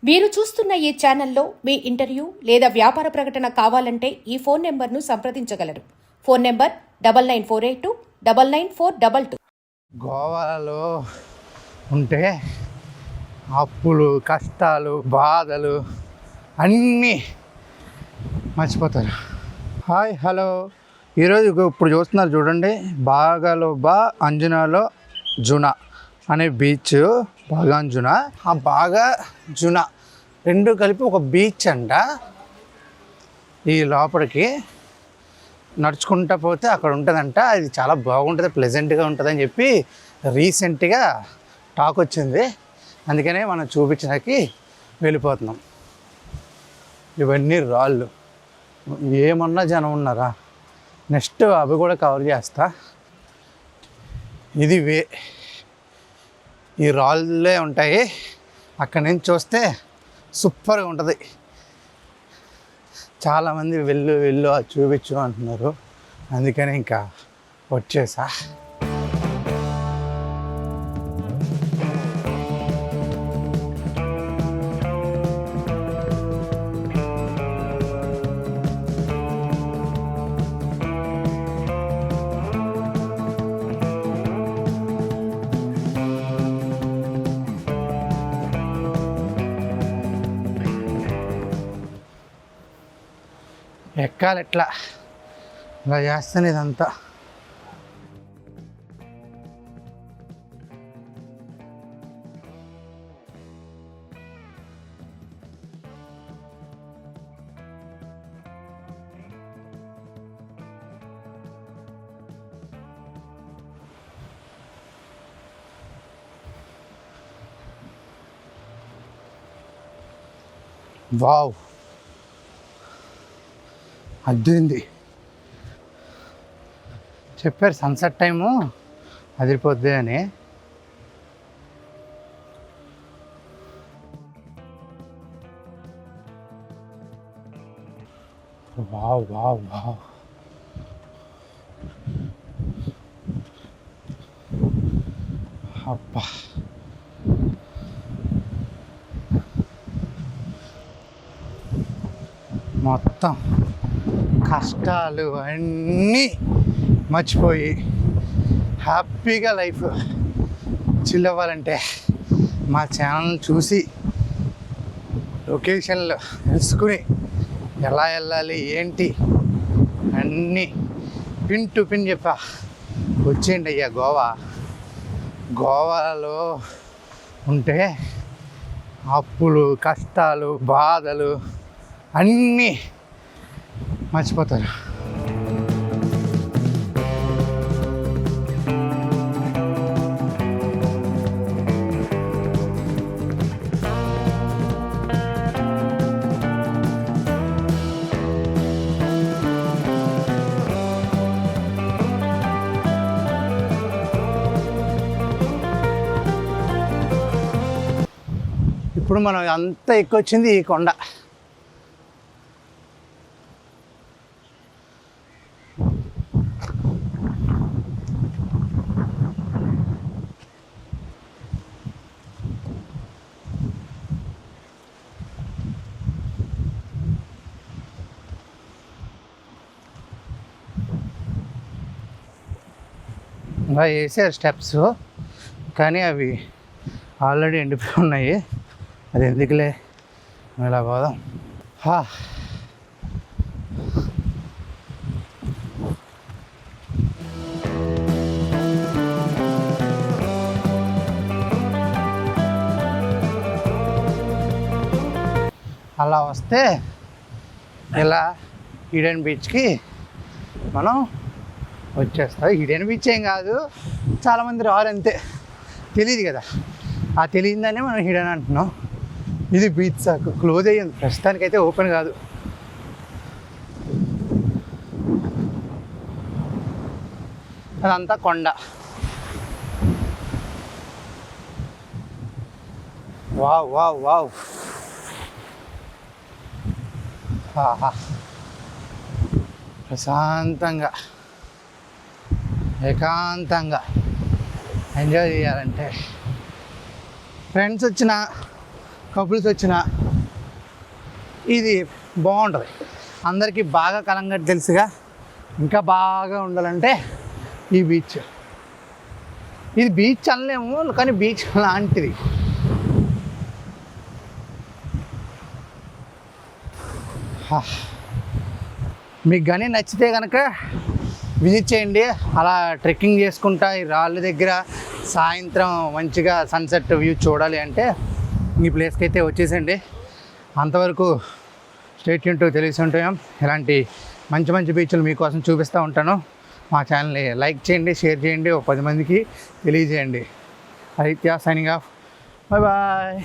మీరు చూస్తున్న ఈ ఛానల్లో మీ ఇంటర్వ్యూ లేదా వ్యాపార ప్రకటన కావాలంటే ఈ ఫోన్ నెంబర్ను సంప్రదించగలరు. Phone number 9948299422. గోవాలో ఉంటే అప్పులు, కష్టాలు, బాధలు అన్నీ మర్చిపోతారు. Hi, hello. ఈరోజు ఇప్పుడు చూస్తున్నారు చూడండి, బాగాలోబా అంజనాలో జునా అనే బీచ్. బాగాంజునా, ఆ బాగా జునా రెండు కలిపి ఒక బీచ్ అంట. ఈ లోపలికి నడుచుకుంటా పోతే అక్కడ ఉంటుందంట. అది చాలా బాగుంటుంది, ప్లెజెంట్గా ఉంటుందని చెప్పి రీసెంట్గా టాక్ వచ్చింది. అందుకనే మనం చూపించడానికి వెళ్ళిపోతున్నాం. ఇవన్నీ రాళ్ళు, ఏమన్నా జనం ఉన్నారా. నెక్స్ట్ అవి కూడా కవర్ చేస్తా. ఇది ఈ రాళ్ళే ఉంటాయి. అక్కడి నుంచి చూస్తే సూపర్గా ఉంటుంది. చాలామంది వెళ్ళు అది చూపించు అంటున్నారు. అందుకని ఇంకా వచ్చేసా. ఎక్కాలి ఎట్లా, ఇలా చేస్తాను ఇదంతా. వావ్, అద్దుంది. చెప్పారు సన్సెట్ టైము అదిరిపోద్ది అని. Wow wow wow. అబ్బా, మొత్తం కష్టాలు అన్నీ మర్చిపోయి హ్యాపీగా లైఫ్ చిల్ అవ్వాలంటే మా ఛానల్ చూసి లొకేషన్లు తెలుసుకుని ఎలా వెళ్ళాలి ఏంటి అన్నీ పిన్ టు పిన్ చెప్పా. వచ్చేయండి అయ్యా గోవాలో ఉంటే అప్పులు, కష్టాలు, బాధలు అన్నీ మర్చిపోతారు. ఇప్పుడు మనం అంతా ఎక్కొచ్చింది ఈ కొండ. బాగా వేసారు స్టెప్స్, కానీ అవి ఆల్రెడీ ఎండిపోయి ఉన్నాయి. అది ఎందుకులే, ఇలా పోదాం. అలా వస్తే ఇలా ఈడెన్ బీచ్కి మనం వచ్చేస్తాం. ఈడెన్ బీచ్ ఏం కాదు, చాలామంది రారు అంతే, తెలియదు కదా. ఆ తెలియదానే మనం హిడెన్ అంటున్నాం. ఇది బీచ్ సాకు క్లోజ్ అయ్యింది, ప్రస్తుతానికైతే ఓపెన్ కాదు. అదంతా కొండ. Wow wow wow. ప్రశాంతంగా ఏకాంతంగా ఎంజాయ్ చేయాలంటే ఫ్రెండ్స్ వచ్చినా కపుల్స్ వచ్చినా ఇది బాగుంటుంది. అందరికీ బాగా కలంగట్ తెలుసుగా, ఇంకా బాగా ఉండాలంటే ఈ బీచ్. ఇది బీచ్ అనలేము కానీ బీచ్ లాంటిది. మీకు కానీ నచ్చితే కనుక విజిట్ చేయండి. అలా ట్రెక్కింగ్ చేసుకుంటా ఈ రాళ్ళ దగ్గర సాయంత్రం మంచిగా సన్సెట్ వ్యూ చూడాలి అంటే ఈ ప్లేస్కి అయితే వచ్చేసండి. అంతవరకు స్టే ట్యూన్ టు తెలుసుంటాం. ఇలాంటి మంచి మంచి బీచ్లు మీకోసం చూపిస్తూ ఉంటాను. మా ఛానల్ని లైక్ చేయండి, షేర్ చేయండి, 10 మందికి తెలియజేయండి. Aditya signing off. Bye bye.